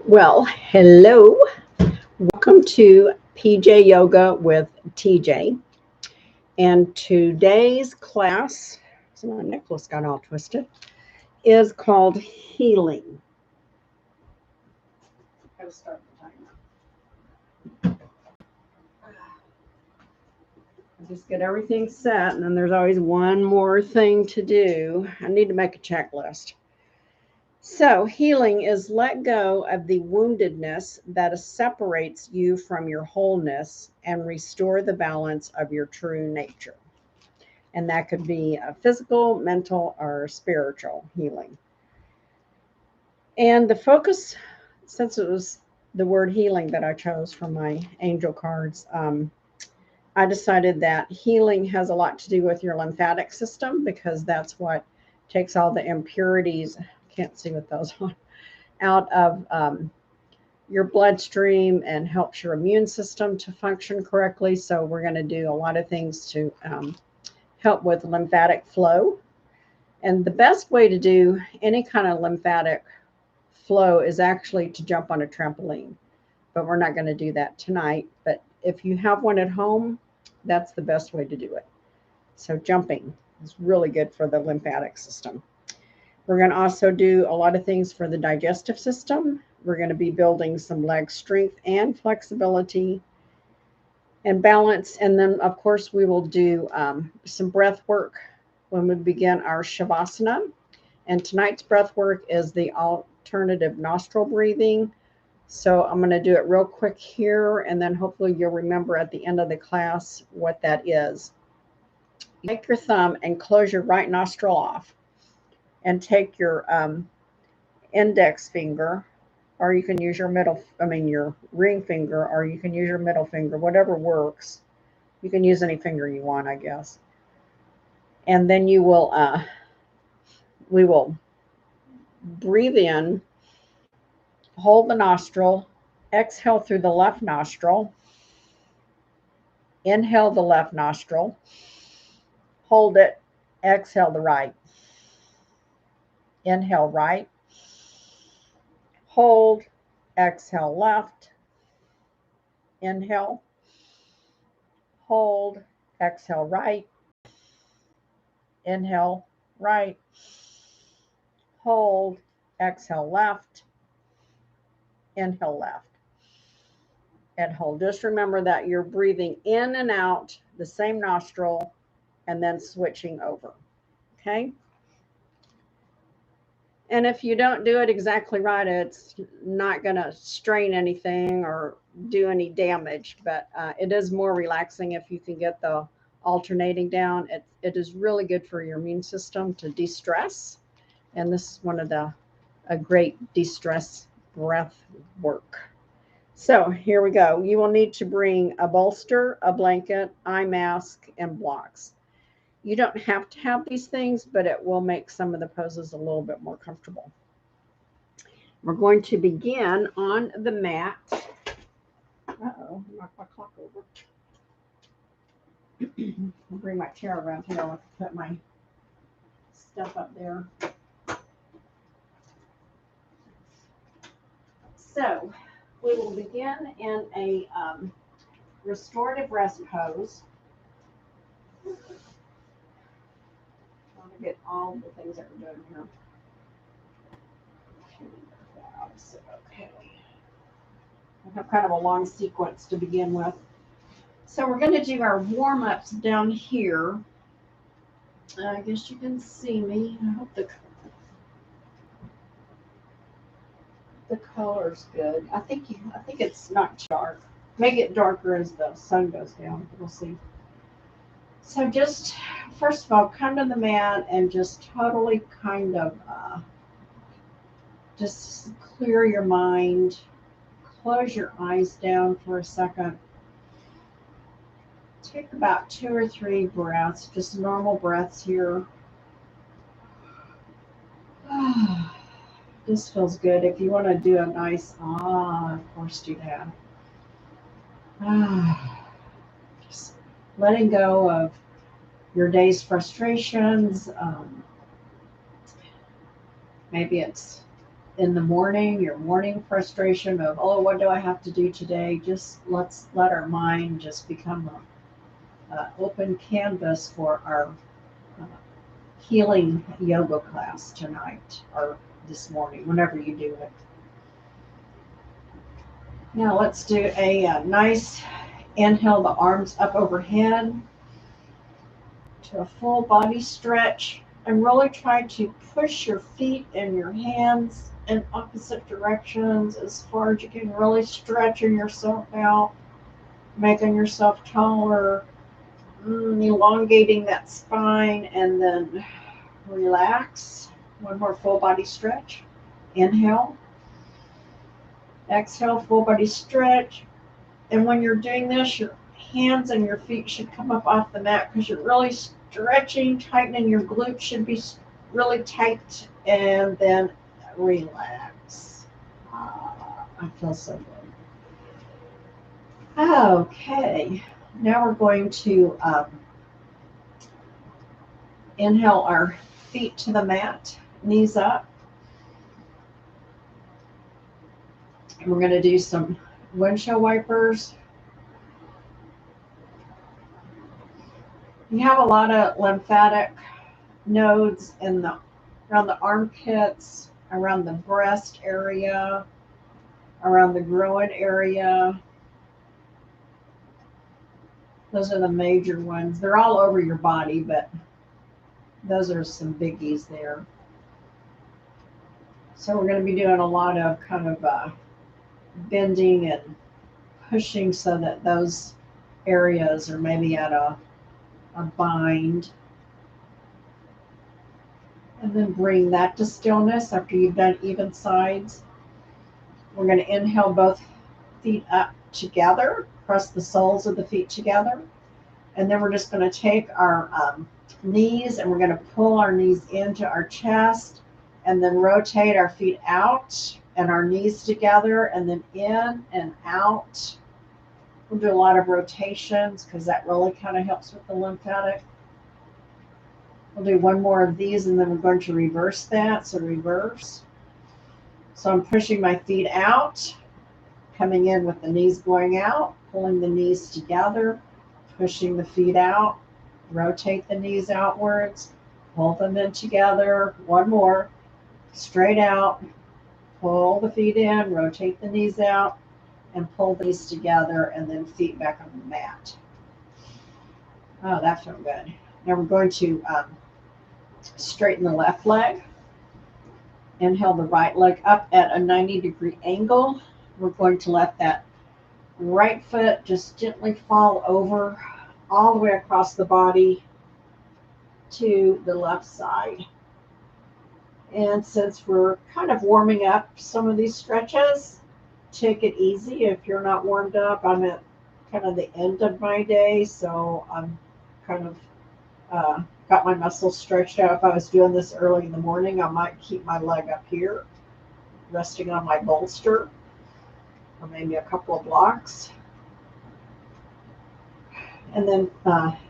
Well, hello. Welcome to PJ Yoga with TJ. And today's class, so my necklace got all twisted, is called Healing. I gotta start the timer. I just get everything set, and then there's always one more thing to do. I need to make a checklist. So, healing is let go of the woundedness that separates you from your wholeness and restore the balance of your true nature. And that could be a physical, mental, or spiritual healing. And the focus, since it was the word healing that I chose from my angel cards, I decided that healing has a lot to do with your lymphatic system because that's what takes all the impurities. Can't see with those on out of your bloodstream and helps your immune system to function correctly. So we're going to do a lot of things to help with lymphatic flow. And the best way to do any kind of lymphatic flow is actually to jump on a trampoline. But we're not going to do that tonight. But if you have one at home, that's the best way to do it. So jumping is really good for the lymphatic system. We're going to also do a lot of things for the digestive system. We're going to be building some leg strength and flexibility and balance. And then, of course, we will do some breath work when we begin our Shavasana. And tonight's breath work is the alternative nostril breathing. So I'm going to do it real quick here, and then hopefully you'll remember at the end of the class what that is. You take your thumb and close your right nostril off. And take your index finger, or you can use your your ring finger, or you can use your middle finger, whatever works. You can use any finger you want, I guess. And then we will breathe in, hold the nostril, exhale through the left nostril, inhale the left nostril, hold it, exhale the right. Inhale right, hold, exhale left, inhale, hold, exhale right, inhale right, hold, exhale left, inhale left, and hold. Just remember that you're breathing in and out the same nostril and then switching over, okay? And if you don't do it exactly right, it's not going to strain anything or do any damage, but it is more relaxing if you can get the alternating down. It is really good for your immune system to de-stress. And this is one of a great de-stress breath work. So here we go. You will need to bring a bolster, a blanket, eye mask, and blocks. You don't have to have these things, but it will make some of the poses a little bit more comfortable. We're going to begin on the mat. Uh-oh, I knocked my clock over. I'll bring my chair around here. I'll put my stuff up there. So we will begin in a restorative rest pose. Get all the things that we're doing here. Okay. I have kind of a long sequence to begin with. So we're going to do our warm-ups down here. I guess you can see me. I hope the color's good. I think it's not too dark. May get darker as the sun goes down. We'll see. So just, first of all, come to the mat and just totally kind of just clear your mind. Close your eyes down for a second. Take about 2 or 3 breaths, just normal breaths here. This feels good. If you want to do a nice of course do that. Just letting go of your day's frustrations. Maybe it's in the morning, your morning frustration of, oh, what do I have to do today? Just let's let our mind just become a open canvas for our uh, healing yoga class tonight or this morning, whenever you do it. Now let's do a nice inhale, the arms up overhead to a full body stretch, and really try to push your feet and your hands in opposite directions as far as you can, really stretching yourself out, making yourself taller, elongating that spine, and then relax. One more full body stretch. Inhale, exhale, full body stretch. And when you're doing this, your hands and your feet should come up off the mat because you're really stretching, tightening. Your glutes should be really tight, and then relax. I feel so good. Okay, now we're going to inhale our feet to the mat, knees up. And we're going to do some windshield wipers. You have a lot of lymphatic nodes around the armpits, around the breast area, around the groin area. Those are the major ones. They're all over your body, but those are some biggies there. So we're going to be doing a lot of kind of bending and pushing so that those areas are maybe at a bind. And then bring that to stillness after you've done even sides. We're going to inhale both feet up together, press the soles of the feet together. And then we're just going to take our knees and we're going to pull our knees into our chest and then rotate our feet out and our knees together and then in and out. We'll do a lot of rotations because that really kind of helps with the lymphatic. We'll do one more of these and then we're going to reverse that. So reverse. So I'm pushing my feet out, coming in with the knees going out, pulling the knees together, pushing the feet out, rotate the knees outwards, pull them in together. One more, straight out, pull the feet in, rotate the knees out, and pull these together, and then feet back on the mat. Oh, that felt good. Now we're going to straighten the left leg. Inhale the right leg up at a 90-degree angle. We're going to let that right foot just gently fall over all the way across the body to the left side. And since we're kind of warming up some of these stretches, take it easy. If you're not warmed up, I'm at kind of the end of my day, so I'm kind of got my muscles stretched out. If I was doing this early in the morning, I might keep my leg up here, resting on my bolster, or maybe a couple of blocks. And then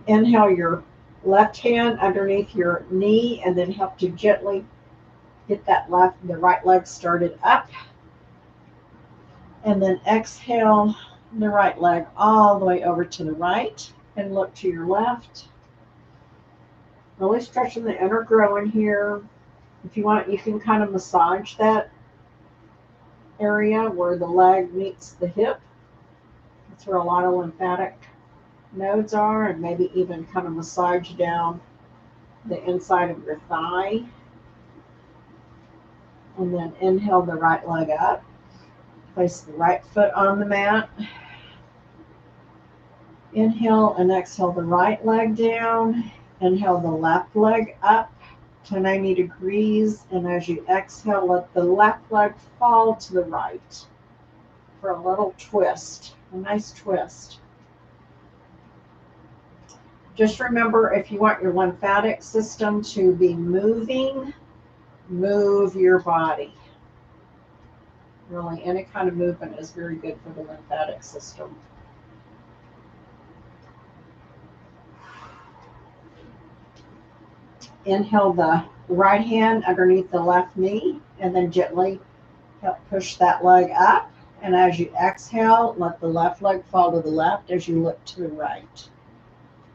inhale your left hand underneath your knee, and then help to gently get the right leg started up. And then exhale the right leg all the way over to the right, and look to your left. Really stretching the inner groin here. If you want, you can kind of massage that area where the leg meets the hip. That's where a lot of lymphatic nodes are, and maybe even kind of massage down the inside of your thigh. And then inhale the right leg up. Place the right foot on the mat. Inhale and exhale the right leg down. Inhale the left leg up to 90 degrees. And as you exhale, let the left leg fall to the right for a little twist, a nice twist. Just remember, if you want your lymphatic system to be moving, move your body. Really, any kind of movement is very good for the lymphatic system. Inhale the right hand underneath the left knee, and then gently Help push that leg up. And as you exhale, let the left leg fall to the left as you look to the right.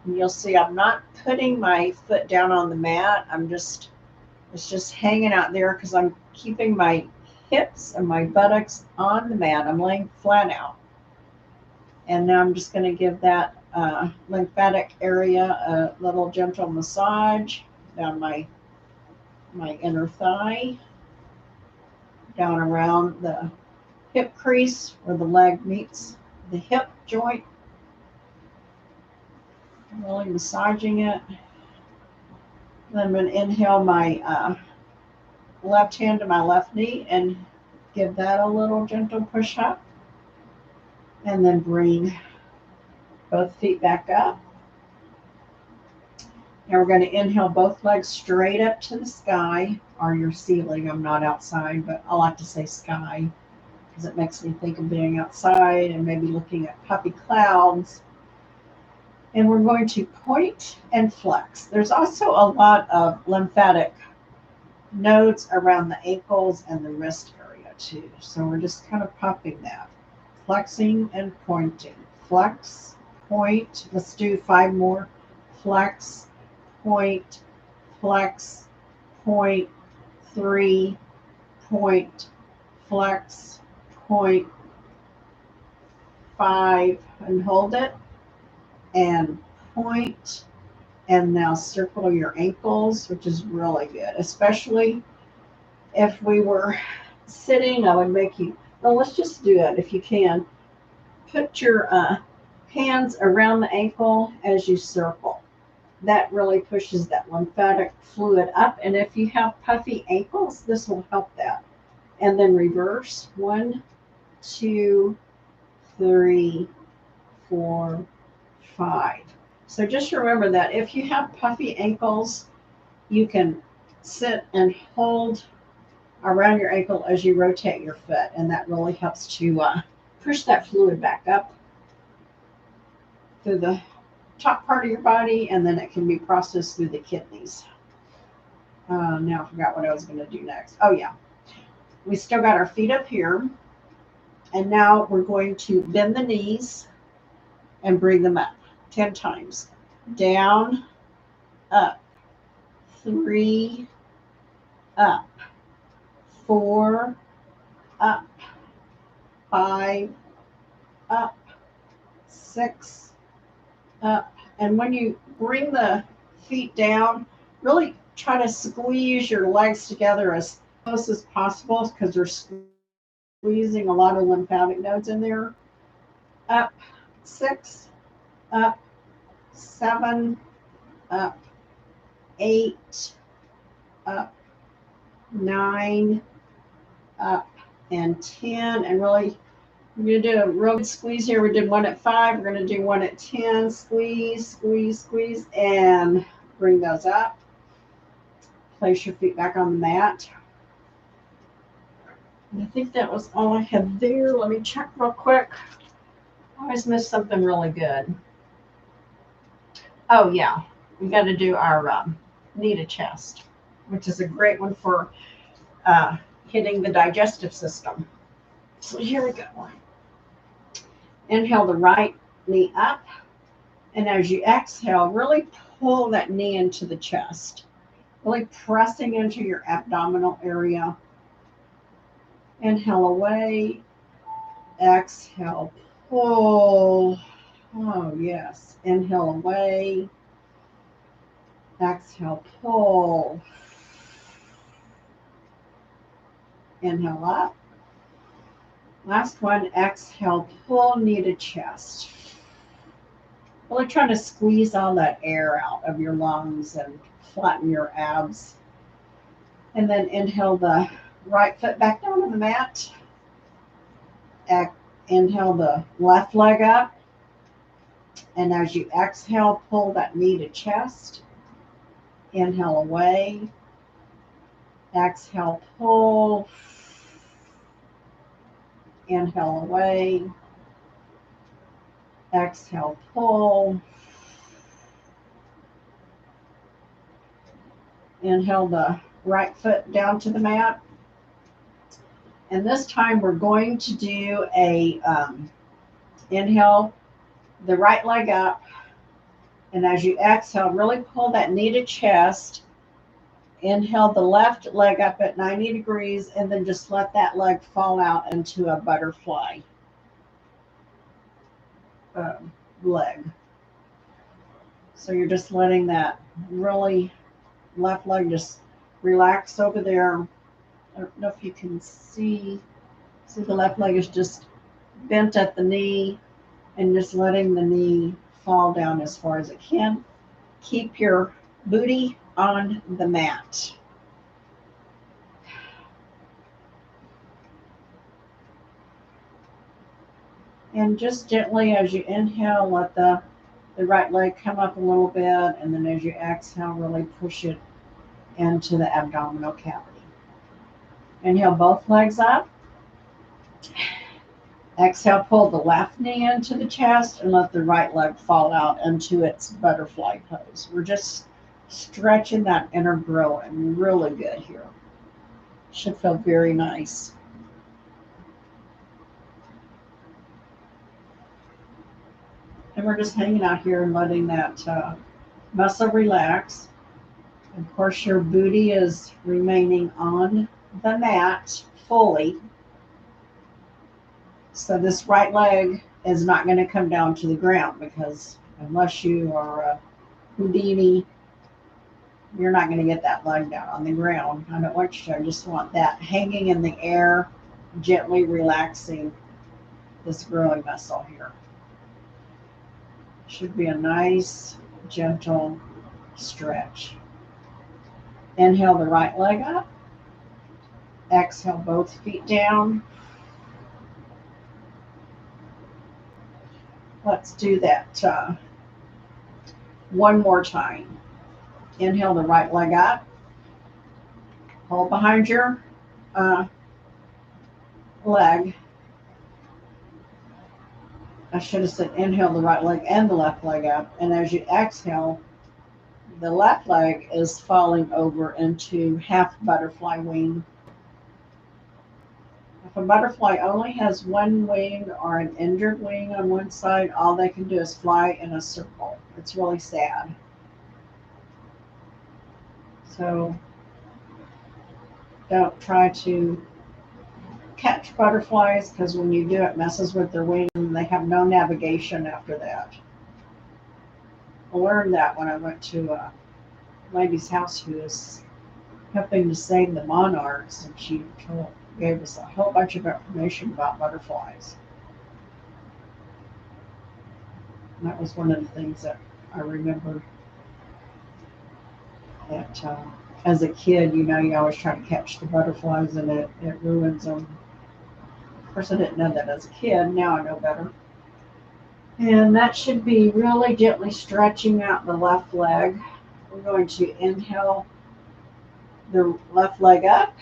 And you'll see I'm not putting my foot down on the mat. It's just hanging out there because I'm keeping my hips and my buttocks on the mat. I'm laying flat out. And now I'm just going to give that lymphatic area a little gentle massage down my inner thigh, down around the hip crease where the leg meets the hip joint. Really massaging it. Then I'm going to inhale my left hand to my left knee and give that a little gentle push up. And then bring both feet back up. And we're going to inhale both legs straight up to the sky or your ceiling. I'm not outside, but I like to say sky because it makes me think of being outside and maybe looking at puffy clouds. And we're going to point and flex. There's also a lot of lymphatic nodes around the ankles and the wrist area too. So we're just kind of pumping that. Flexing and pointing. Flex, point. Let's do 5 more. Flex, point, flex, point, 3, point, flex, point, 5, and hold it, and point, and now circle your ankles, which is really good, especially if we were sitting. I would make you, well, let's just do it if you can. Put your hands around the ankle as you circle. That really pushes that lymphatic fluid up. And if you have puffy ankles, this will help that. And then reverse. 1, 2, 3, 4, 5. So just remember that if you have puffy ankles, you can sit and hold around your ankle as you rotate your foot. And that really helps to push that fluid back up through the top part of your body, and then it can be processed through the kidneys. Now I forgot what I was going to do next. Oh yeah, we still got our feet up here, and now we're going to bend the knees and bring them up 10 times. Down, up, 3, up, 4, up, 5, up, 6, up. And when you bring the feet down, really try to squeeze your legs together as close as possible because they're squeezing a lot of lymphatic nodes in there. Up, 6, up, 7, up, 8, up, 9, up, and 10. And really, we're going to do a real good squeeze here. We did one at 5. We're going to do one at 10. Squeeze, squeeze, squeeze, and bring those up. Place your feet back on the mat. And I think that was all I had there. Let me check real quick. I always miss something really good. Oh, yeah. We got to do our knee to chest, which is a great one for hitting the digestive system. So here we go. Inhale the right knee up. And as you exhale, really pull that knee into the chest. Really pressing into your abdominal area. Inhale away. Exhale, pull. Oh, yes. Inhale away. Exhale, pull. Inhale up. Last one, exhale, pull, knee to chest. Really trying to squeeze all that air out of your lungs and flatten your abs. And then inhale the right foot back down on the mat. Inhale the left leg up. And as you exhale, pull that knee to chest. Inhale away. Exhale, pull. Inhale away. Exhale, pull. Inhale the right foot down to the mat. And this time we're going to do a inhale the right leg up. And as you exhale, really pull that knee to chest. Inhale the left leg up at 90 degrees, and then just let that leg fall out into a butterfly leg. So you're just letting that really left leg just relax over there. I don't know if you can see the left leg is just bent at the knee, and just letting the knee fall down as far as it can. Keep your booty on the mat. And just gently as you inhale, let the right leg come up a little bit, and then as you exhale, really push it into the abdominal cavity. Inhale both legs up. Exhale, pull the left knee into the chest and let the right leg fall out into its butterfly pose. We're just stretching that inner groin really good here. Should feel very nice. And we're just hanging out here and letting that muscle relax. Of course, your booty is remaining on the mat fully. So this right leg is not going to come down to the ground, because unless you are a Houdini, you're not going to get that leg down on the ground. I don't want you to. I just want that hanging in the air, gently relaxing this growing muscle here. Should be a nice, gentle stretch. Inhale the right leg up. Exhale both feet down. Let's do that one more time. Inhale the right leg up. Hold behind your leg. I should have said inhale the right leg and the left leg up. And as you exhale, the left leg is falling over into half butterfly wing. If a butterfly only has one wing or an injured wing on one side, all they can do is fly in a circle. It's really sad. So don't try to catch butterflies, because when you do, it messes with their wings and they have no navigation after that. I learned that when I went to a lady's house who was helping to save the monarchs, and she gave us a whole bunch of information about butterflies. And that was one of the things that I remembered, that as a kid, you always try to catch the butterflies, and it ruins them. Of course, I didn't know that as a kid. Now I know better. And that should be really gently stretching out the left leg. We're going to inhale the left leg up,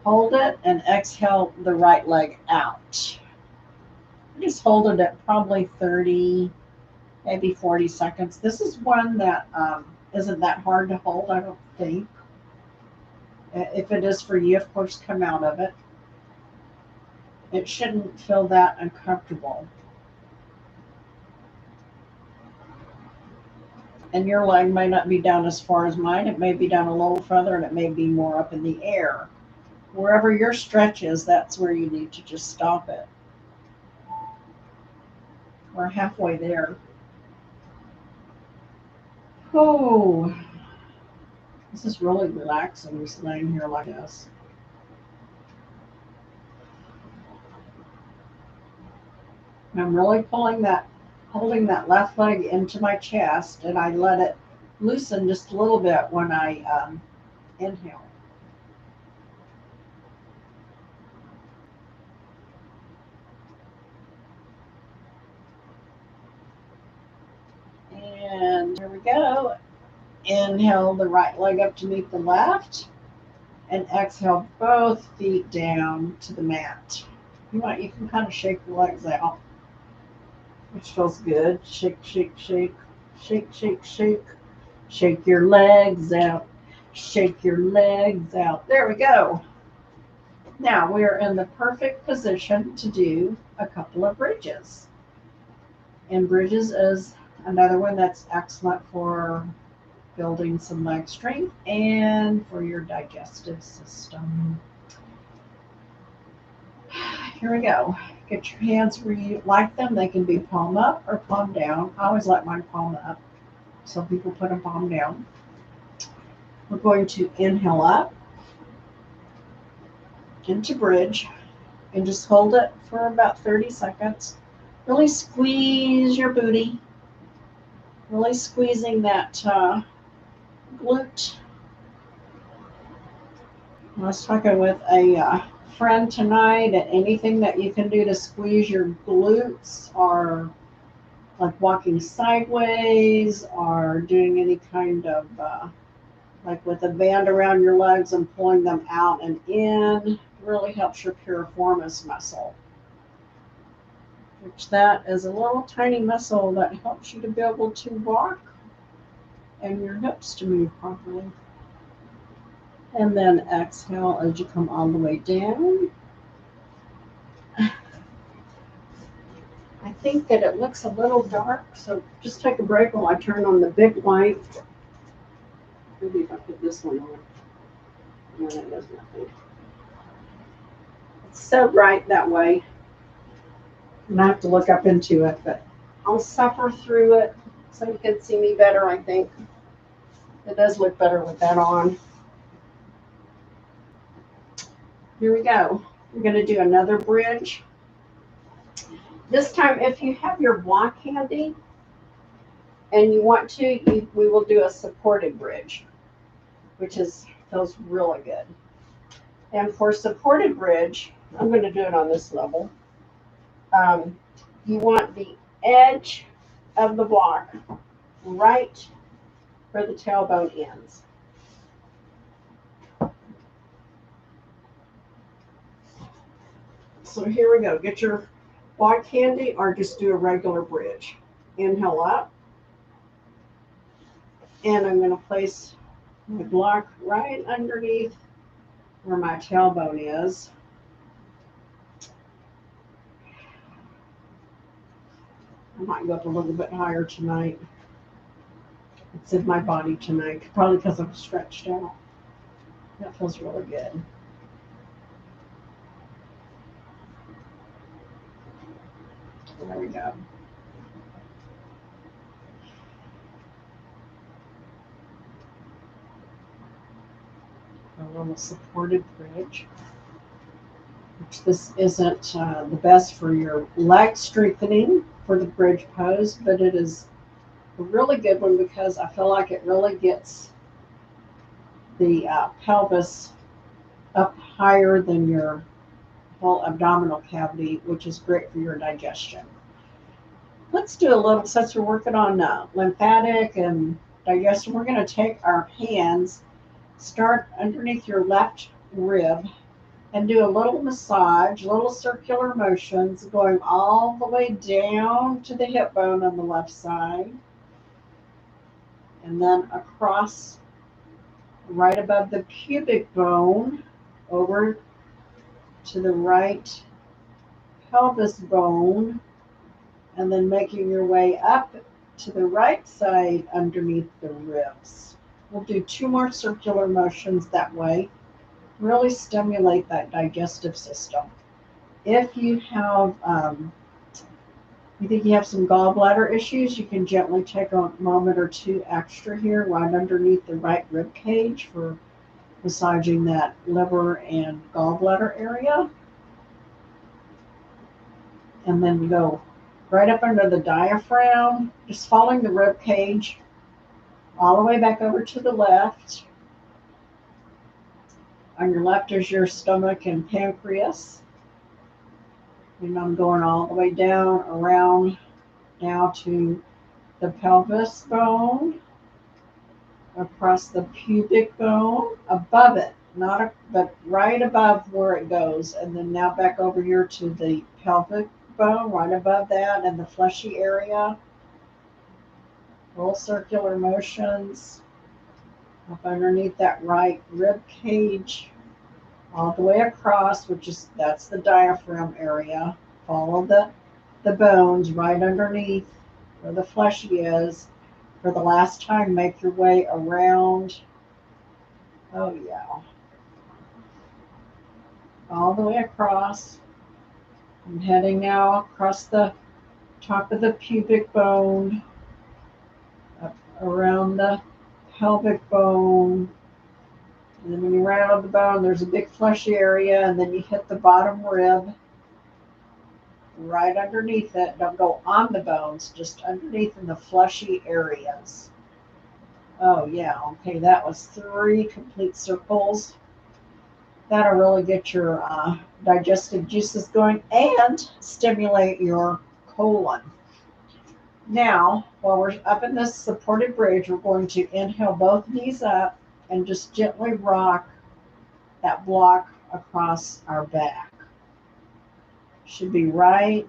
hold it, and exhale the right leg out. Just hold it at probably 30, maybe 40 seconds. This is one that isn't that hard to hold, I don't think. If it is for you, of course, come out of it. It shouldn't feel that uncomfortable. And your leg may not be down as far as mine. It may be down a little further, and it may be more up in the air. Wherever your stretch is, that's where you need to just stop it. We're halfway there. Oh, this is really relaxing, just laying here like this. I'm really holding that left leg into my chest, and I let it loosen just a little bit when I inhale. And here we go. Inhale the right leg up to meet the left, and exhale both feet down to the mat. You can kind of shake the legs out, which feels good. Shake, shake, shake, shake, shake, shake. Shake your legs out. Shake your legs out. There we go. Now we are in the perfect position to do a couple of bridges. And bridges is another one that's excellent for building some leg strength and for your digestive system. Here we go. Get your hands where you like them. They can be palm up or palm down. I always like mine palm up. Some people put them palm down. We're going to inhale up into bridge and just hold it for about 30 seconds. Really squeeze your booty. Really squeezing that glute. I was talking with a friend tonight, and anything that you can do to squeeze your glutes, or like walking sideways, or doing any kind of like with a band around your legs and pulling them out and in, really helps your piriformis muscle, which that is a little tiny muscle that helps you to be able to walk and your hips to move properly. And then exhale as you come all the way down. I think that it looks a little dark, so just take a break while I turn on the big light. Maybe if I put this one on. No, that does nothing. It's so bright that way. And I have to look up into it, but I'll suffer through it so you can see me better, I think. It does look better with that on. Here we go. We're going to do another bridge. This time, if you have your block handy and you want to, we will do a supported bridge, which feels really good. And for supported bridge, I'm going to do it on this level. You want the edge of the block right where the tailbone ends. So here we go. Get your block handy or just do a regular bridge. Inhale up. And I'm going to place my block right underneath where my tailbone is. I might go up a little bit higher tonight. It's in my body tonight, probably because I'm stretched out. That feels really good. There we go. On the supported bridge, which this isn't the best for your leg strengthening for the bridge pose, but it is a really good one because I feel like it really gets the pelvis up higher than your whole abdominal cavity, which is great for your digestion. Let's do a little, since we're working on lymphatic and digestion, we're going to take our hands, start underneath your left rib, and do a little massage, little circular motions going all the way down to the hip bone on the left side, and then across right above the pubic bone over to the right pelvis bone, and then making your way up to the right side underneath the ribs. We'll do 2 more circular motions that way. Really stimulate that digestive system. If you have, you think you have some gallbladder issues, you can gently take a moment or 2 extra here right underneath the right rib cage for massaging that liver and gallbladder area. And then go right up under the diaphragm, just following the rib cage all the way back over to the left. On your left is your stomach and pancreas. And I'm going all the way down around now to the pelvis bone, across the pubic bone, above it, but right above where it goes. And then now back over here to the pelvic bone, right above that, and the fleshy area. Little circular motions up underneath that right rib cage. all the way across, that's the diaphragm area. Follow the bones right underneath where the fleshy is. For the last time, make your way around. Oh yeah. All the way across. I'm heading now across the top of the pubic bone, up around the pelvic bone. And then when you round the bone, there's a big fleshy area, and then you hit the bottom rib right underneath it. Don't go on the bones, just underneath in the fleshy areas. Oh yeah, okay, that was 3 complete circles. That'll really get your digestive juices going and stimulate your colon. Now, while we're up in this supported bridge, we're going to inhale both knees up and just gently rock that block across our back. Should be right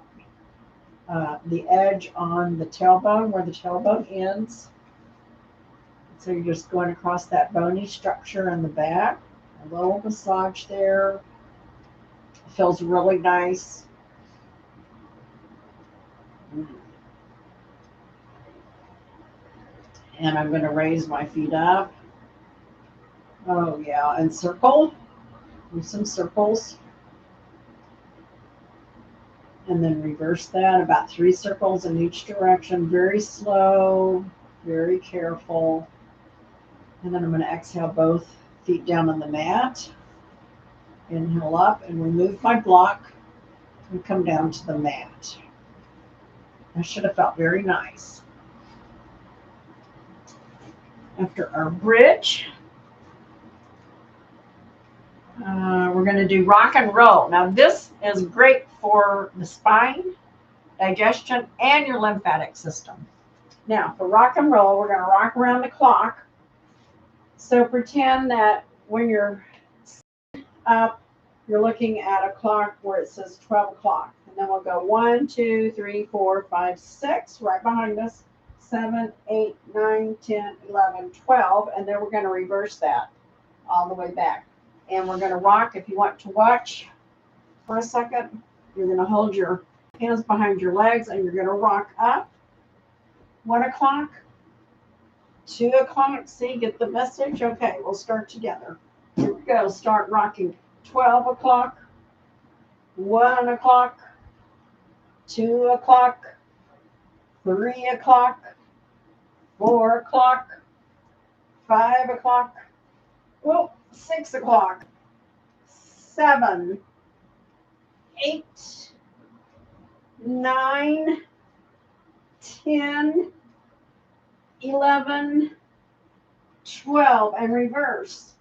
the edge on the tailbone, where the tailbone ends. So you're just going across that bony structure in the back. A little massage there. It feels really nice. And I'm going to raise my feet up. Oh yeah, and circle. Do some circles. And then reverse that, about 3 circles in each direction. Very slow, very careful. And then I'm going to exhale both feet down on the mat. Inhale up and remove my block and come down to the mat. That should have felt very nice. After our bridge, we're going to do rock and roll. Now this is great for the spine, digestion, and your lymphatic system. Now for rock and roll, we're going to rock around the clock. So pretend that when you're up, you're looking at a clock where it says 12 o'clock. And then we'll go 1, 2, 3, 4, 5, 6, right behind us, 7, 8, 9, 10, 11, 12. And then we're going to reverse that all the way back. And we're going to rock. If you want to watch for a second, you're going to hold your hands behind your legs and you're going to rock up. 1 o'clock, 2 o'clock. See, get the message? Okay, we'll start together. Here we go. Start rocking. 12 o'clock, 1 o'clock, 2 o'clock, 3 o'clock, 4 o'clock, 5 o'clock, 6 o'clock, 7, 8, 9, 10, 11, 12, and reverse.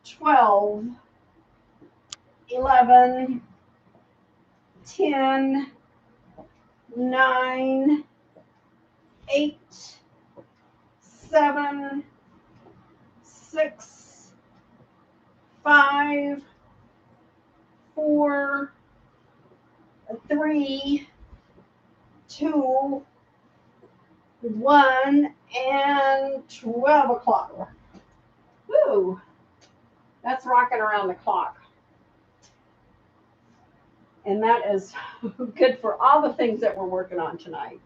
12, 11, 10, 9, 8, 7, 6, 5, 4, 3, 2, 1, and 12 o'clock. Woo! That's rocking around the clock. And that is good for all the things that we're working on tonight.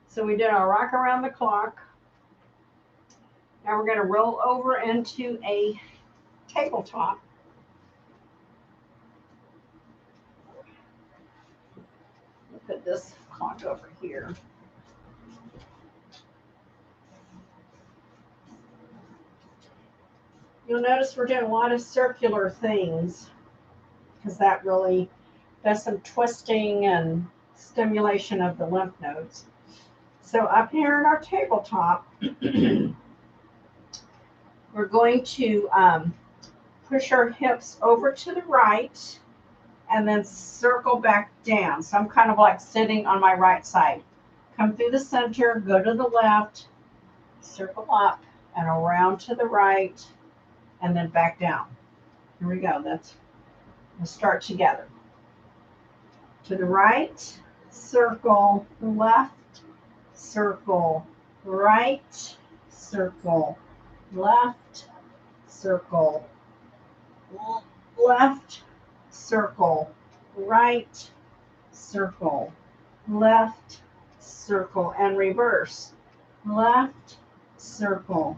So we did our rock around the clock. Now we're going to roll over into a tabletop. Put this clock over here. You'll notice we're doing a lot of circular things because that really does some twisting and stimulation of the lymph nodes. So up here in our tabletop, we're going to push our hips over to the right and then circle back down. So I'm kind of like sitting on my right side. Come through the center, go to the left, circle up and around to the right, and then back down. Here we go. We'll start together. To the right, circle, left, circle, right, circle, left, circle, left circle, right circle, left circle, and reverse. Left circle,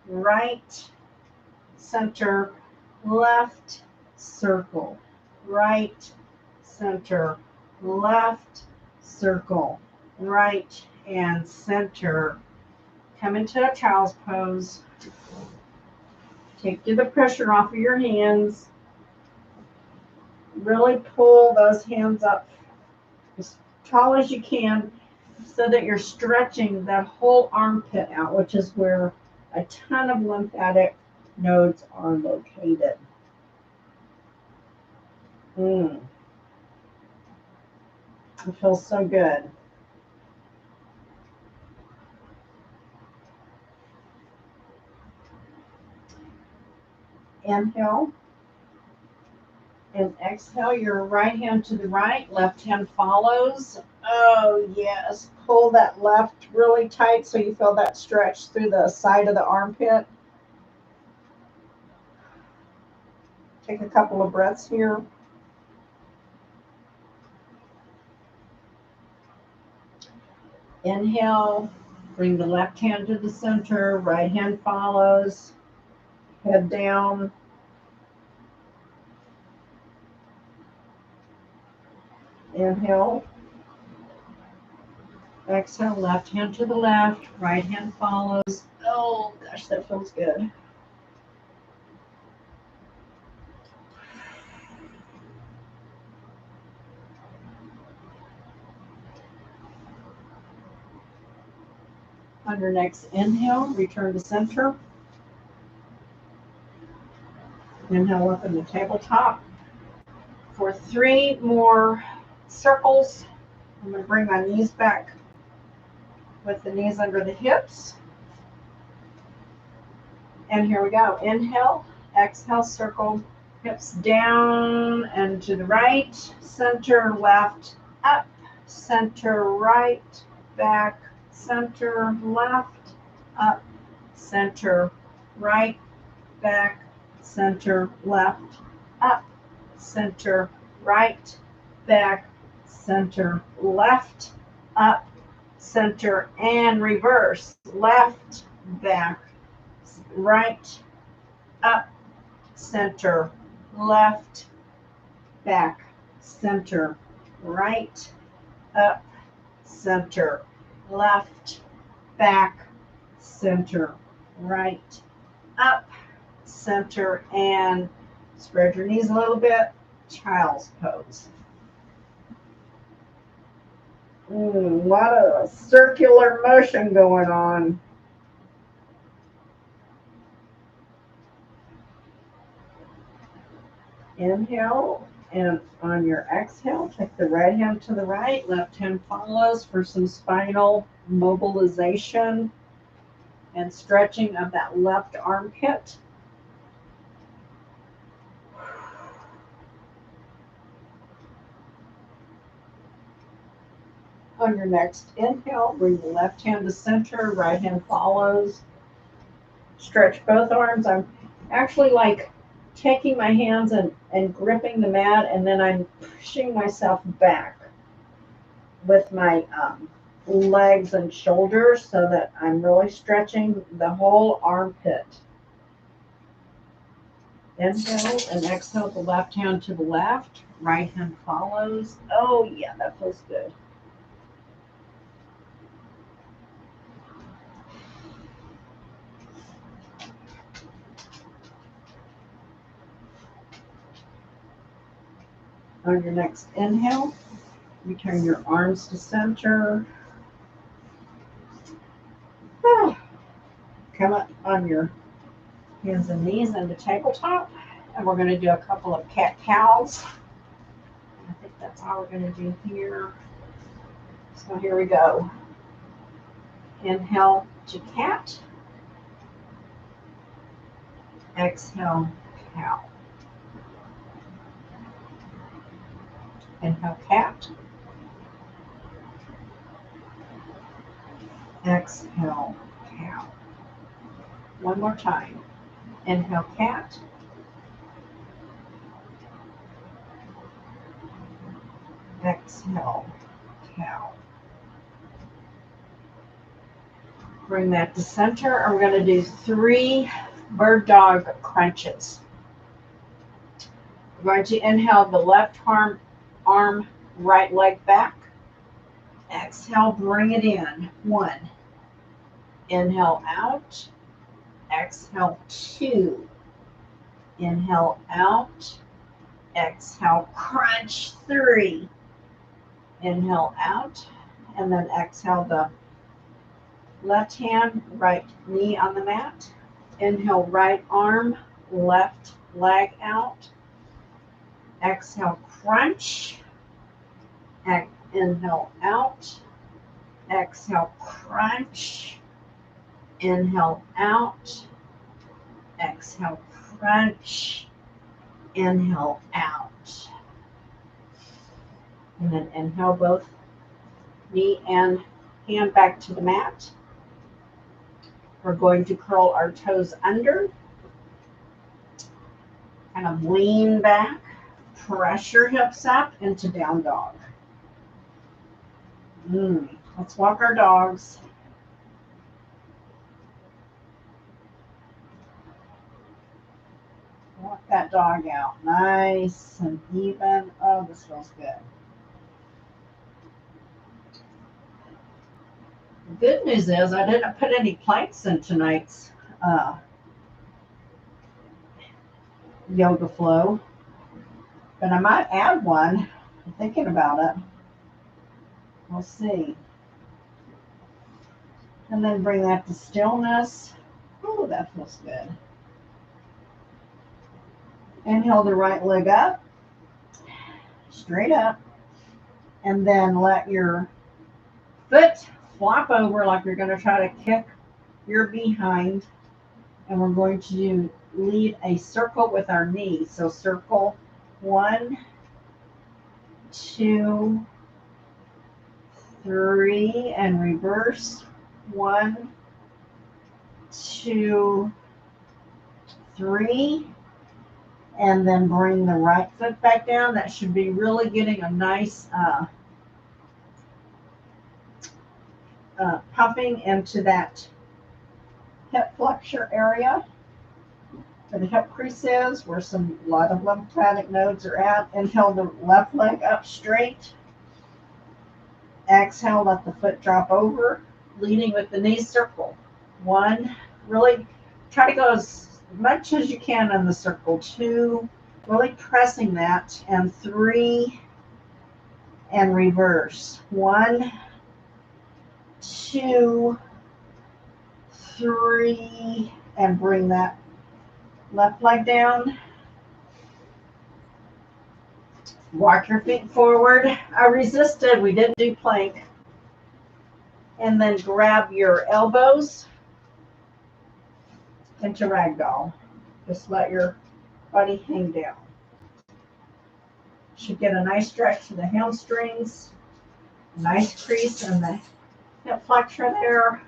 right center, left circle, right center, left circle, right and center. Come into a child's pose. Take the pressure off of your hands. Really pull those hands up as tall as you can so that you're stretching that whole armpit out, which is where a ton of lymphatic nodes are located. It feels so good. Inhale and exhale. Your right hand to the right, left hand follows. Oh, yes. Pull that left really tight so you feel that stretch through the side of the armpit. Take a couple of breaths here. Inhale, bring the left hand to the center, right hand follows, head down. Inhale. Exhale, left hand to the left, right hand follows. Oh, gosh, that feels good. On your next inhale, return to center. Inhale up in the tabletop. For 3 more circles, I'm going to bring my knees back with the knees under the hips. And here we go. Inhale, exhale, circle, hips down and to the right, center, left, up, center, right, back, center, left, up, center, right, back, center, left, up, center, right, back, center, left, up, center, and reverse. Left, back, right, up, center, left, back, center, right, up, center, left, back, center, right, up, center, and spread your knees a little bit, child's pose. A lot of circular motion going on. Inhale, and on your exhale, take the right hand to the right, left hand follows for some spinal mobilization and stretching of that left armpit. On your next inhale, bring the left hand to center, right hand follows. Stretch both arms. I'm actually like taking my hands and gripping the mat, and then I'm pushing myself back with my legs and shoulders so that I'm really stretching the whole armpit. Inhale and exhale the left hand to the left, right hand follows. Oh yeah, that feels good. On your next inhale, return your arms to center. Come up on your hands and knees into tabletop. And we're going to do a couple of cat-cows. I think that's all we're going to do here. So here we go. Inhale to cat. Exhale, cow. Inhale, cat. Exhale, cow. One more time. Inhale, cat. Exhale, cow. Bring that to center. And we're going to do 3 bird dog crunches. We're going to inhale the left arm, right leg back. Exhale, bring it in. 1. Inhale out. Exhale, 2. Inhale out. Exhale, crunch. 3. Inhale out. And then exhale the left hand, right knee on the mat. Inhale, right arm, left leg out. Exhale, crunch. Inhale out. Exhale, crunch. Inhale out. Exhale, crunch. Inhale out. And then inhale both knee and hand back to the mat. We're going to curl our toes under. Kind of lean back. Press your hips up into down dog. Let's walk our dogs. Walk that dog out nice and even. Oh, this feels good. The good news is I didn't put any planks in tonight's yoga flow, but I might add one. I'm thinking about it. We'll see. And then bring that to stillness. Oh, that feels good. Inhale the right leg up, straight up, and then let your foot flop over like you're going to try to kick your behind. And we're going to lead a circle with our knee. So circle 1, 2, 3, and reverse. 1, 2, 3. And then bring the right foot back down. That should be really getting a nice pumping into that hip flexor area where the hip crease is, where a lot of lymphatic nodes are at. Inhale the left leg up straight. Exhale, let the foot drop over, leading with the knee circle. 1, really try to go as much as you can in the circle. 2, really pressing that. And 3, and reverse. 1, 2, 3, and bring that left leg down. Walk your feet forward. I resisted. We didn't do plank. And then grab your elbows into ragdoll. Just let your body hang down. Should get a nice stretch to the hamstrings. Nice crease in the hip flexor there.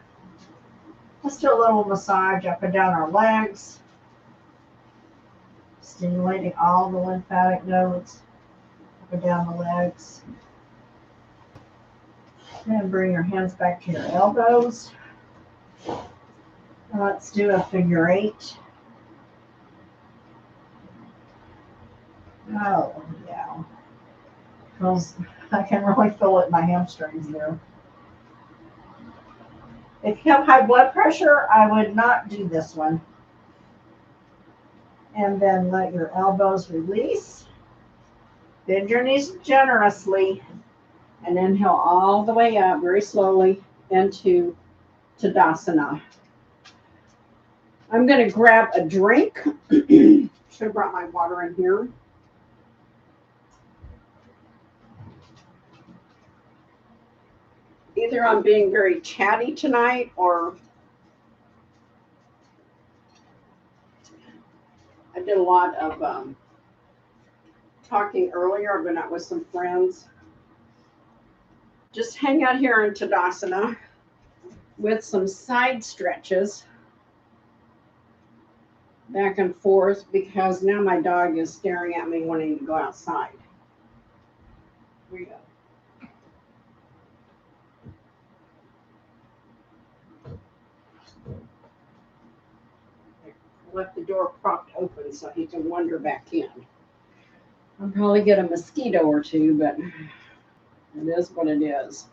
Let's do a little massage up and down our legs. Stimulating all the lymphatic nodes up and down the legs. And bring your hands back to your elbows. And let's do a figure 8. Oh, yeah. I can really feel it in my hamstrings there. If you have high blood pressure, I would not do this one. And then let your elbows release. Bend your knees generously. And inhale all the way up very slowly into Tadasana. I'm going to grab a drink. Should have brought my water in here. Either I'm being very chatty tonight or I did a lot of talking earlier. I've been out with some friends. Just hang out here in Tadasana with some side stretches back and forth because now my dog is staring at me wanting to go outside. Here we go. door propped open so he can wander back in. I'll probably get a mosquito or two, but it is what it is.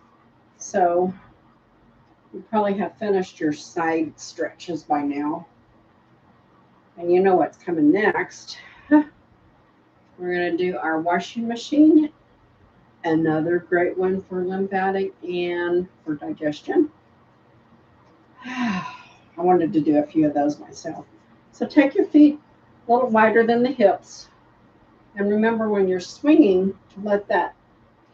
So you probably have finished your side stretches by now. And you know what's coming next. We're going to do our washing machine. Another great one for lymphatic and for digestion. I wanted to do a few of those myself. So take your feet a little wider than the hips. And remember when you're swinging, to let that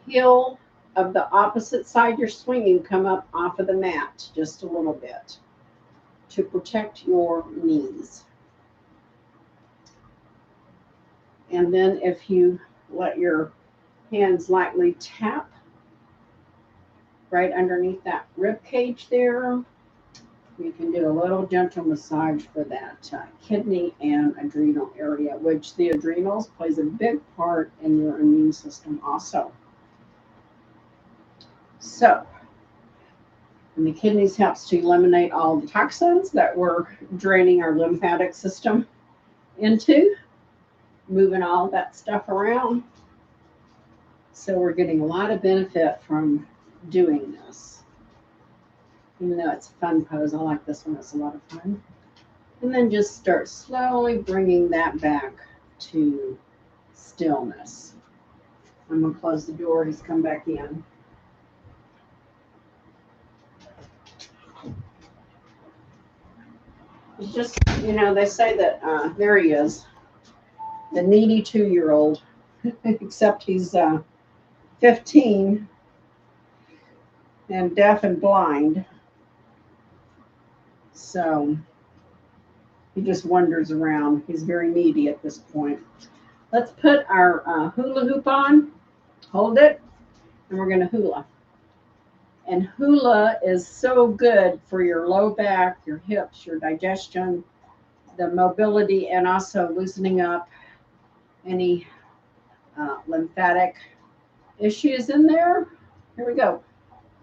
heel of the opposite side you're swinging come up off of the mat just a little bit to protect your knees. And then if you let your hands lightly tap right underneath that rib cage there, you can do a little gentle massage for that kidney and adrenal area, which the adrenals plays a big part in your immune system also. So, and the kidneys helps to eliminate all the toxins that we're draining our lymphatic system into, moving all that stuff around. So we're getting a lot of benefit from doing this. Even though it's a fun pose, I like this one. It's a lot of fun. And then just start slowly bringing that back to stillness. I'm going to close the door. He's come back in. It's just, you know, they say that, there he is, the needy 2-year-old, except he's 15 and deaf and blind. So he just wanders around. He's very needy at this point. Let's put our hula hoop on, hold it, and we're going to hula. And hula is so good for your low back, your hips, your digestion, the mobility, and also loosening up any lymphatic issues in there. Here we go.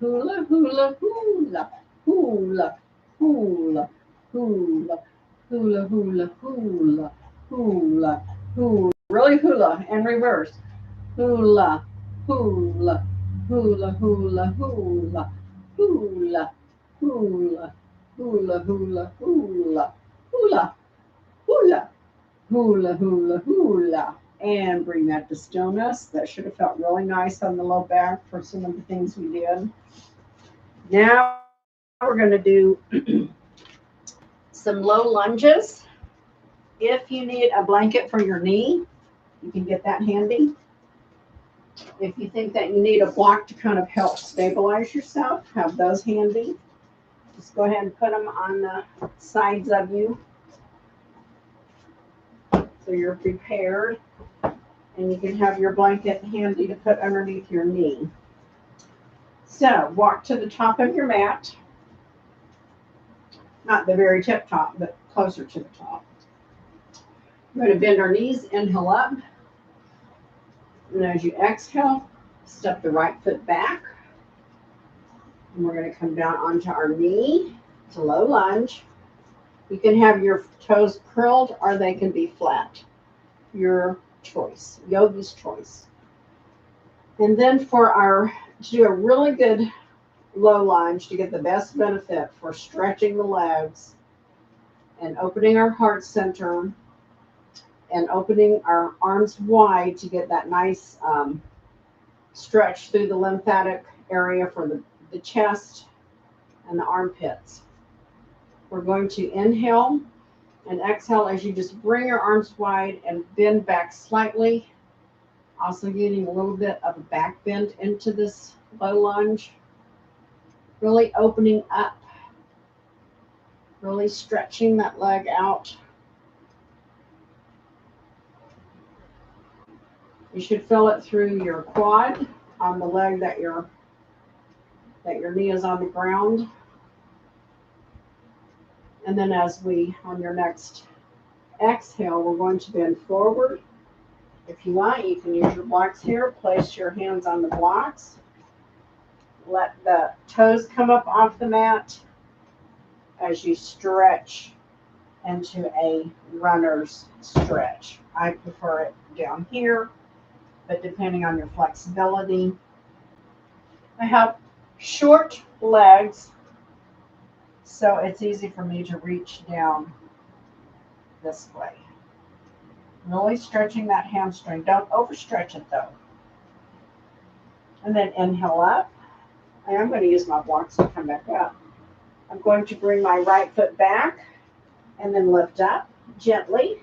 Hula, hula, hula, hula, hula, hula, hula, hula, hula, hula, hula. Really hula and reverse. Hula, hula, hula, hula, hula, hula, hula, hula, hula, hula, hula, hula, hula, hula, hula. And bring that to stillness. That should have felt really nice on the low back for some of the things we did. Now we're going to do some low lunges. If you need a blanket for your knee, you can get that handy. If you think that you need a block to kind of help stabilize yourself, have those handy. Just go ahead and put them on the sides of you so you're prepared. And you can have your blanket handy to put underneath your knee. So walk to the top of your mat. Not the very tip top, but closer to the top. We're going to bend our knees, inhale up. And as you exhale, step the right foot back. And we're going to come down onto our knee to low lunge. You can have your toes curled or they can be flat. Your choice, yogi's choice. And then to do a really good low lunge to get the best benefit for stretching the legs and opening our heart center and opening our arms wide to get that nice stretch through the lymphatic area for the chest and the armpits. We're going to inhale and exhale as you just bring your arms wide and bend back slightly. Also getting a little bit of a back bend into this low lunge. Really opening up. Really stretching that leg out. You should feel it through your quad on the leg that your knee is on the ground. And then on your next exhale, we're going to bend forward. If you want, you can use your blocks here. Place your hands on the blocks. Let the toes come up off the mat as you stretch into a runner's stretch. I prefer it down here, but depending on your flexibility. I have short legs, so it's easy for me to reach down this way. Really stretching that hamstring. Don't overstretch it though. And then inhale up. And I'm going to use my blocks to come back up. I'm going to bring my right foot back and then lift up gently.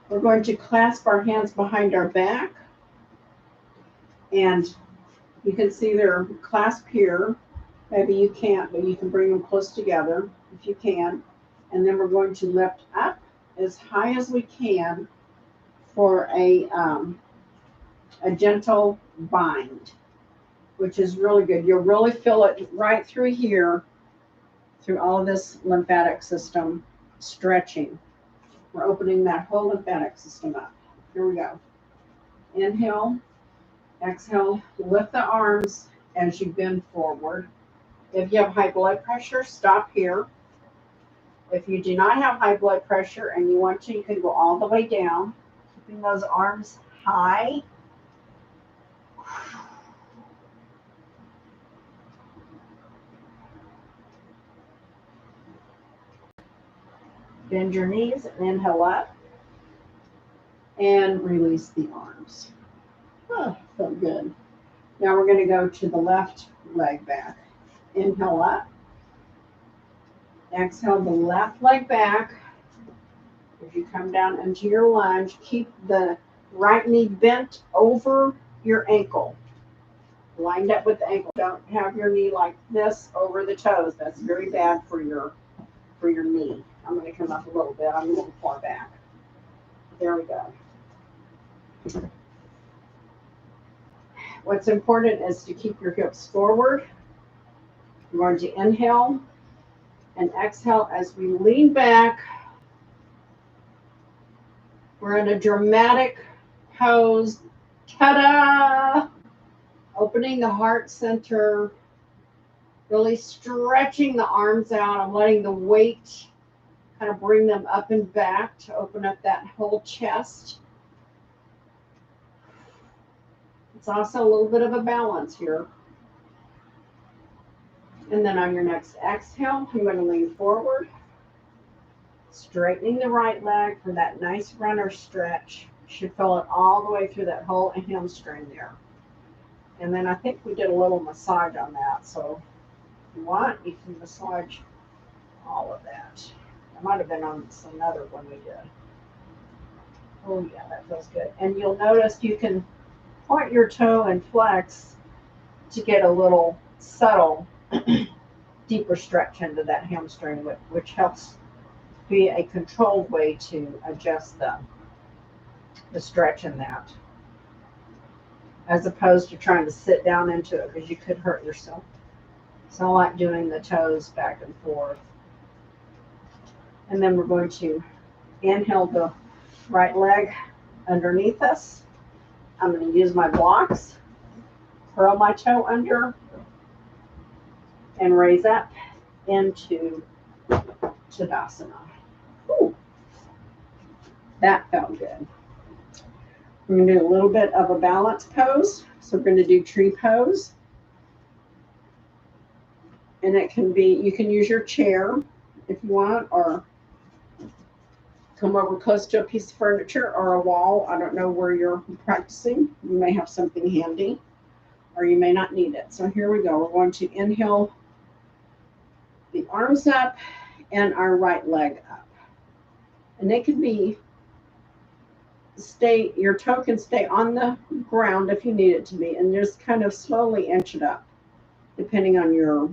We're going to clasp our hands behind our back. And you can see they're clasped here. Maybe you can't, but you can bring them close together if you can. And then we're going to lift up as high as we can for a gentle bind, which is really good. You'll really feel it right through here, through all of this lymphatic system stretching. We're opening that whole lymphatic system up. Here we go. Inhale, exhale, lift the arms as you bend forward. If you have high blood pressure, stop here. If you do not have high blood pressure and you want to, you can go all the way down, keeping those arms high. Bend your knees and inhale up and release the arms. Oh, felt good. Now we're going to go to the left leg back. Inhale up. Exhale the left leg back. As you come down into your lunge, keep the right knee bent over your ankle, lined up with the ankle. Don't have your knee like this over the toes. That's very bad for your knee. I'm going to come up a little bit. I'm a little far back. There we go. What's important is to keep your hips forward. We're going to inhale and exhale as we lean back. We're in a dramatic pose. Ta-da! Opening the heart center, really stretching the arms out. I'm letting the weight kind of bring them up and back to open up that whole chest. It's also a little bit of a balance here. And then on your next exhale, I'm going to lean forward, straightening the right leg for that nice runner stretch. You should feel it all the way through that whole hamstring there. And then I think we did a little massage on that. So if you want, you can massage all of that. It might have been on another one we did. Oh yeah, that feels good. And you'll notice you can point your toe and flex to get a little subtle deeper stretch into that hamstring, which helps be a controlled way to adjust the stretch in that, as opposed to trying to sit down into it, because you could hurt yourself. So I like doing the toes back and forth. And then we're going to inhale the right leg underneath us. I'm going to use my blocks, curl my toe under, and raise up into Tadasana. Ooh, that felt good. We're going to do a little bit of a balance pose. So we're going to do tree pose. And it can be, you can use your chair if you want, or come over close to a piece of furniture or a wall. I don't know where you're practicing. You may have something handy, or you may not need it. So here we go. We're going to inhale the arms up and our right leg up. And they can be, your toe can stay on the ground if you need it to be, and just kind of slowly inch it up, depending on your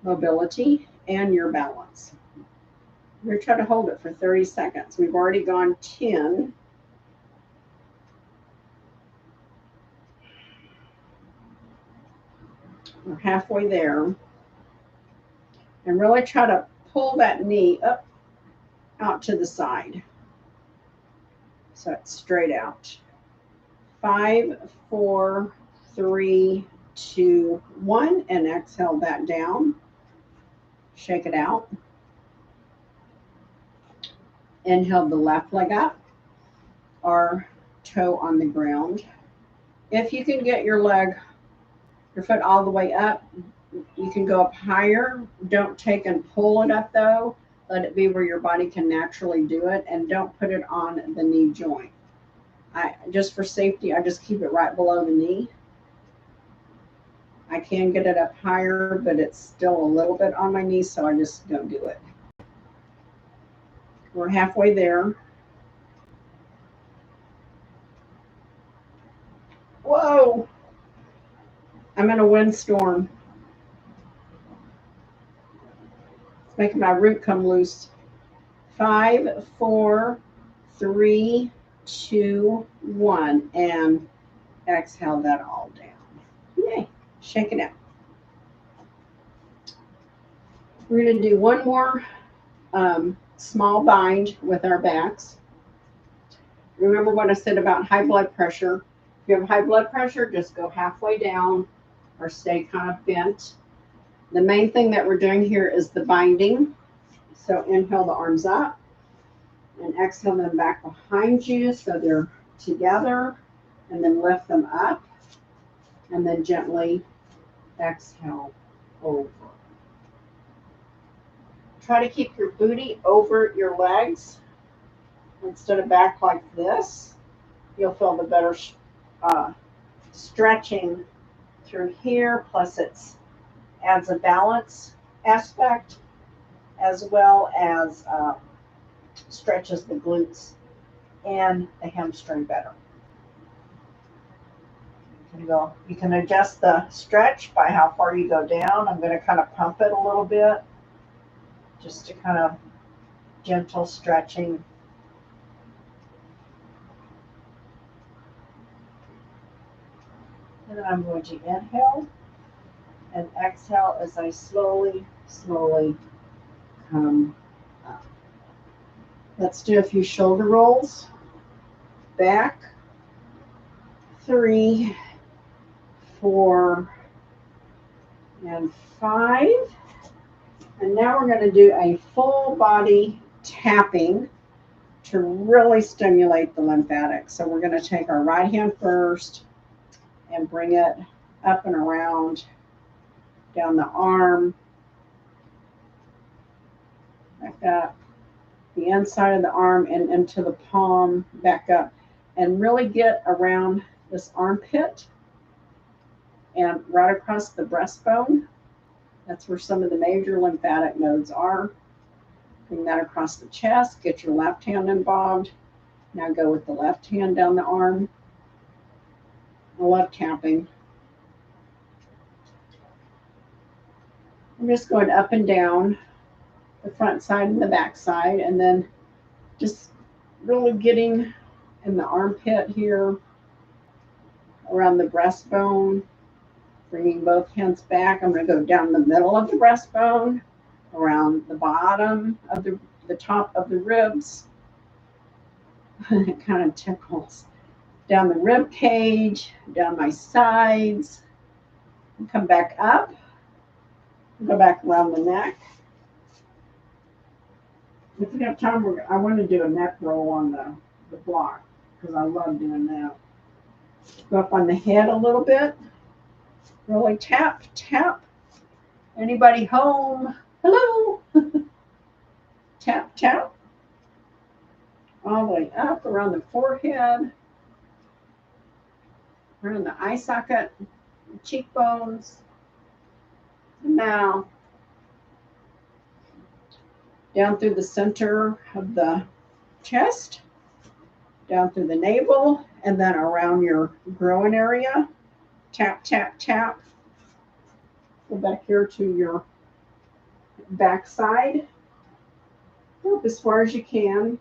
mobility and your balance. We're going to try to hold it for 30 seconds. We've already gone 10. We're halfway there. And really try to pull that knee up, out to the side, so it's straight out. 5, 4, 3, 2, 1, and exhale that down. Shake it out. Inhale the left leg up, or toe on the ground. If you can get your foot all the way up, you can go up higher. Don't take and pull it up though. Let it be where your body can naturally do it, and don't put it on the knee joint. Just for safety, I just keep it right below the knee. I can get it up higher, but it's still a little bit on my knee, so I just don't do it. We're halfway there. Whoa! I'm in a windstorm. It's making my root come loose. 5, 4, 3, 2, 1, and exhale that all down. Yay! Shake it out. We're going to do one more small bind with our backs. Remember what I said about high blood pressure. If you have high blood pressure, just go halfway down or stay kind of bent. The main thing that we're doing here is the binding. So inhale the arms up and exhale them back behind you so they're together, and then lift them up and then gently exhale over. Try to keep your booty over your legs instead of back like this. You'll feel the better stretching through here, plus it adds a balance aspect as well as stretches the glutes and the hamstring better. You can adjust the stretch by how far you go down. I'm going to kind of pump it a little bit just to kind of gentle stretching. And then I'm going to inhale and exhale as I slowly come up. Let's do a few shoulder rolls. Back. 3, 4, and 5. And now we're going to do a full body tapping to really stimulate the lymphatics. So we're going to take our right hand first and bring it up and around, down the arm, back up, the inside of the arm and into the palm, back up, and really get around this armpit and right across the breastbone. That's where some of the major lymphatic nodes are. Bring that across the chest, get your left hand involved. Now go with the left hand down the arm. I love tapping. I'm just going up and down the front side and the back side, and then just really getting in the armpit here, around the breastbone, bringing both hands back. I'm going to go down the middle of the breastbone, around the bottom of the top of the ribs. It kind of tickles. Down the rib cage, down my sides, and come back up. Go back around the neck. If we have time, I want to do a neck roll on the block because I love doing that. Go up on the head a little bit. Really tap, tap. Anybody home? Hello. Tap, tap. All the way up around the forehead, around the eye socket, cheekbones, the mouth, down through the center of the chest, down through the navel, and then around your groin area. Tap, tap, tap. Go back here to your back side. Go up as far as you can.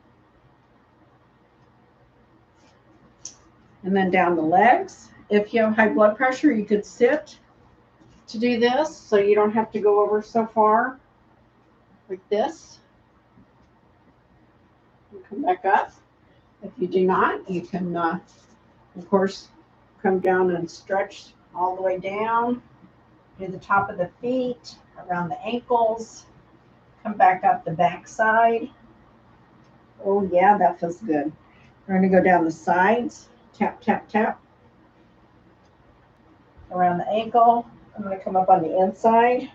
And then down the legs. If you have high blood pressure, you could sit to do this so you don't have to go over so far like this. And come back up. If you do not, you can, of course, come down and stretch all the way down to the top of the feet, around the ankles, come back up the back side. Oh yeah, that feels good. We're going to go down the sides, tap, tap, tap, around the ankle. I'm going to come up on the inside.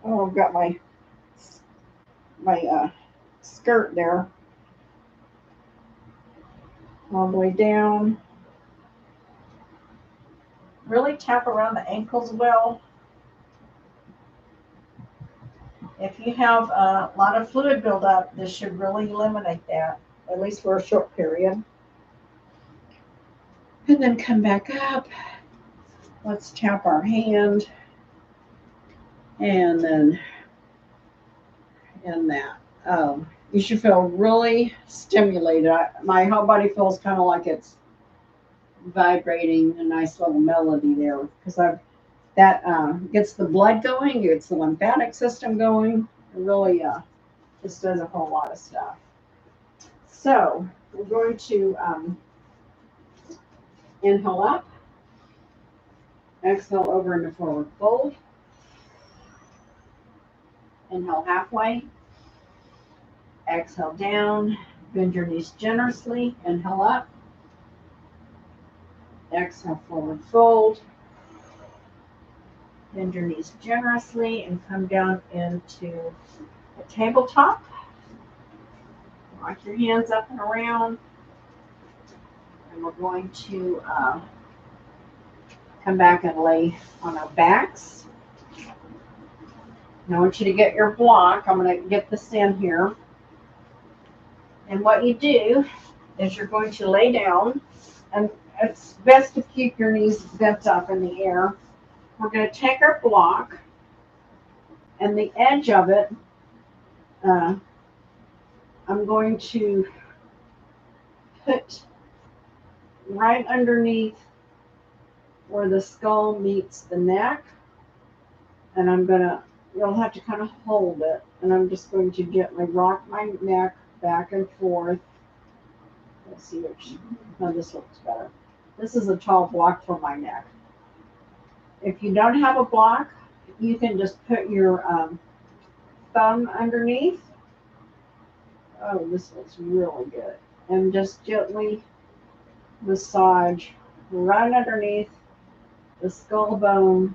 Oh, I've got my skirt there. All the way down. Really tap around the ankles well. If you have a lot of fluid buildup, this should really eliminate that, at least for a short period. And then come back up. Let's tap our hand. And then in that. You should feel really stimulated. My whole body feels kind of like it's vibrating, a nice little melody there, because that gets the blood going, gets the lymphatic system going. It really just does a whole lot of stuff. So we're going to inhale up, exhale over into forward fold, inhale halfway, exhale down, bend your knees generously, inhale up, exhale forward fold, bend your knees generously and come down into a tabletop. Rock your hands up and around. And we're going to come back and lay on our backs. Now I want you to get your block. I'm going to get this in here. And what you do is you're going to lay down, and it's best to keep your knees bent up in the air. We're going to take our block, and the edge of it, I'm going to put right underneath where the skull meets the neck, and you'll have to kind of hold it, and I'm just going to gently rock my neck back and forth. Let's see this looks better. This is a tall block for my neck. If you don't have a block, you can just put your thumb underneath. Oh, this looks really good. And just gently massage right underneath the skull bone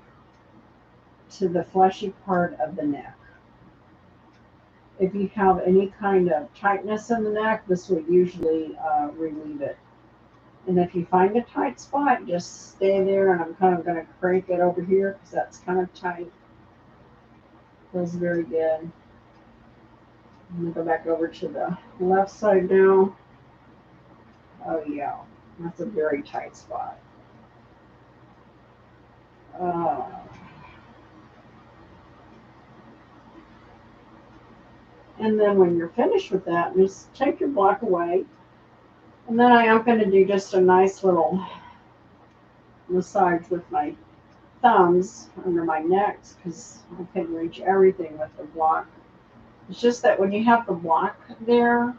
to the fleshy part of the neck. If you have any kind of tightness in the neck, this will usually relieve it. And if you find a tight spot, just stay there, and I'm kind of going to crank it over here because that's kind of tight. Feels very good. I'm going to go back over to the left side now. Oh yeah, that's a very tight spot. And then when you're finished with that, just take your block away. And then I am going to do just a nice little massage with my thumbs under my neck because I can reach everything with the block. It's just that when you have the block there,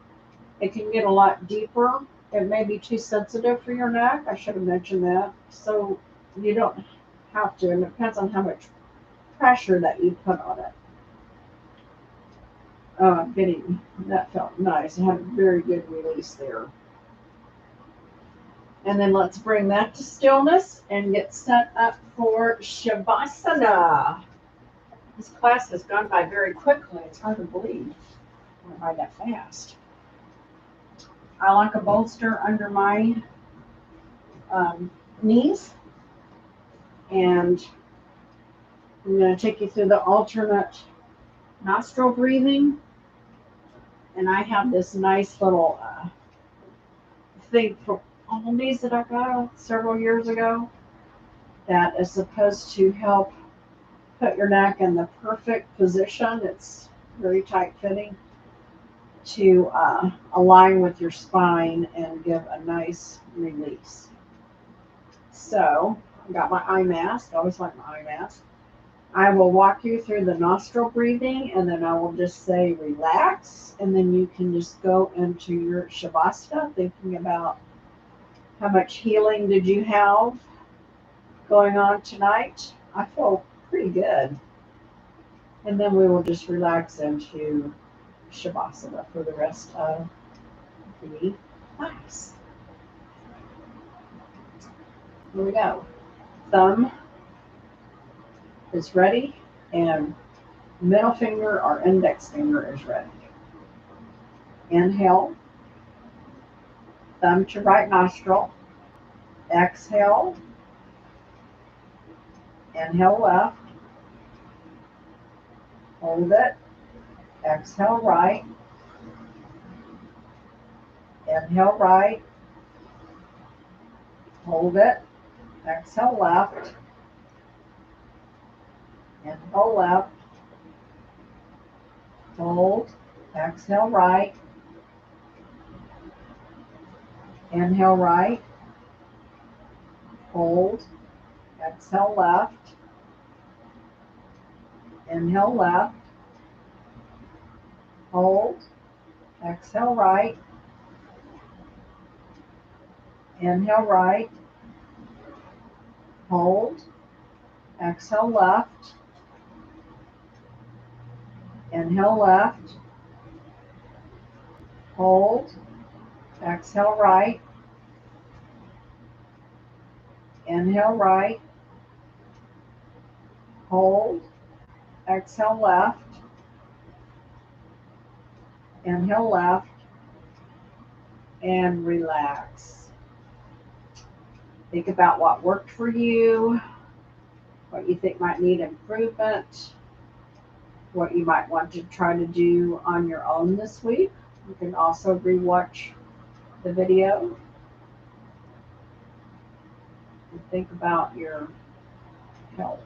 it can get a lot deeper. It may be too sensitive for your neck. I should have mentioned that. So you don't have to, and it depends on how much pressure that you put on it. That felt nice. I had a very good release there. And then let's bring that to stillness and get set up for Shavasana. This class has gone by very quickly. It's hard to believe it went by that fast. I like a bolster under my knees. And I'm going to take you through the alternate nostril breathing. And I have this nice little thing for all these that I got several years ago that is supposed to help put your neck in the perfect position. It's very tight fitting to align with your spine and give a nice release. So I got my eye mask. I always like my eye mask. I will walk you through the nostril breathing, and then I will just say relax, and then you can just go into your Shavasana, thinking about how much healing did you have going on tonight. I feel pretty good. And then we will just relax into Shavasana for the rest of the class. Here we go. Thumb is ready, and middle finger or index finger is ready. Inhale, thumb to right nostril. Exhale, inhale left. Hold it. Exhale right. Inhale right. Hold it. Exhale left. Inhale left. Hold. Exhale right. Inhale right. Hold. Exhale left. Inhale left. Hold. Exhale right. Inhale right. Hold. Exhale left. Inhale left. Hold. Exhale right. Inhale right. Hold. Exhale left. Inhale left. And relax. Think about what worked for you, what you think might need improvement, what you might want to try to do on your own this week. You can also rewatch the video and think about your health.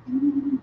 Thinking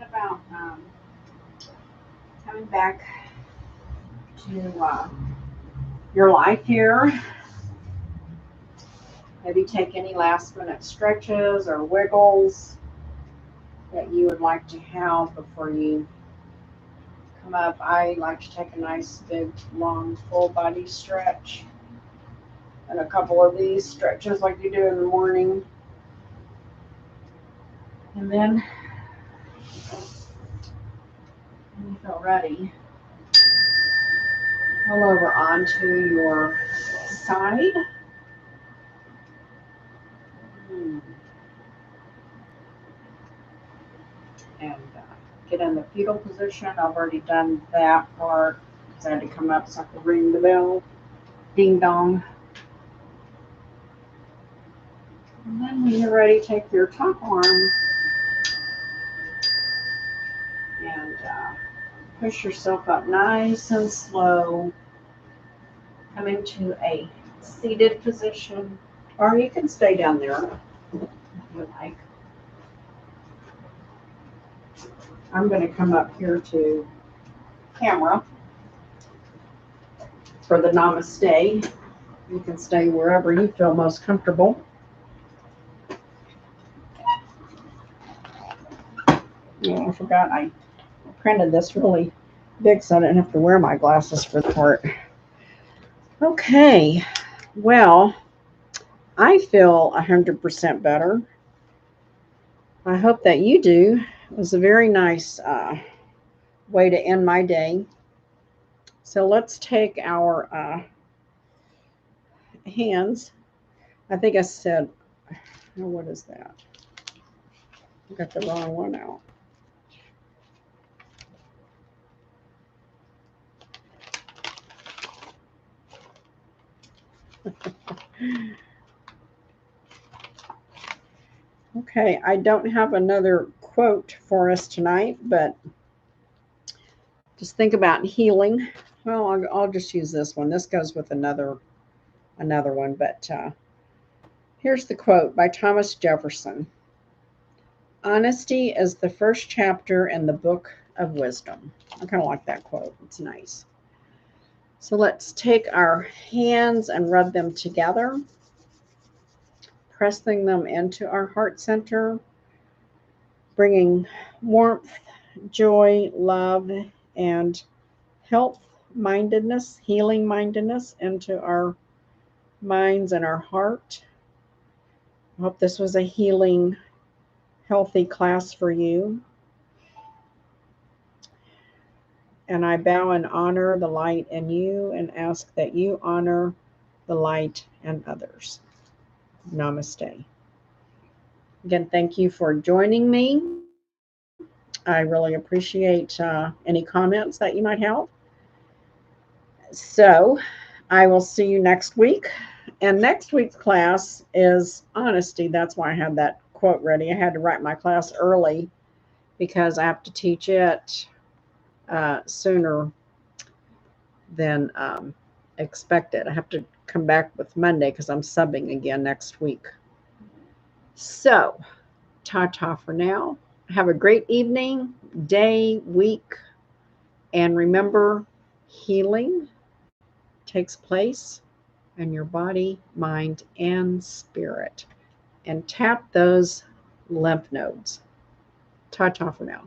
about coming back to your life here. Maybe take any last minute stretches or wiggles that you would like to have before you come up. I like to take a nice big long full body stretch and a couple of these stretches like you do in the morning. And then when you feel ready, roll over onto your side. And get in the fetal position. I've already done that part because I had to come up so I could ring the bell. Ding dong. And then when you're ready, take your top arm and push yourself up nice and slow. Come into a seated position, or you can stay down there if you like. I'm going to come up here to camera for the namaste. You can stay wherever you feel most comfortable. Oh, I forgot I printed this really big so I didn't have to wear my glasses for the part. Okay, well, I feel 100% better. I hope that you do. It was a very nice way to end my day. So let's take our hands. I think I said, oh, what is that? I got the wrong one out. Okay, I don't have another quote for us tonight, but just think about healing. Well, I'll just use this one. This goes with another one, but here's the quote by Thomas Jefferson. Honesty is the first chapter in the book of wisdom. I kind of like that quote. It's nice. So let's take our hands and rub them together, pressing them into our heart center, bringing warmth, joy, love, and health mindedness, healing mindedness into our minds and our heart. I hope this was a healing, healthy class for you. And I bow and honor the light in you and ask that you honor the light in others. Namaste. Again, thank you for joining me. I really appreciate any comments that you might have. So I will see you next week. And next week's class is honesty. That's why I had that quote ready. I had to write my class early because I have to teach it sooner than expected. I have to come back with Monday because I'm subbing again next week. So, ta-ta for now. Have a great evening, day, week, and remember, healing takes place in your body, mind, and spirit. And tap those lymph nodes. Ta-ta for now.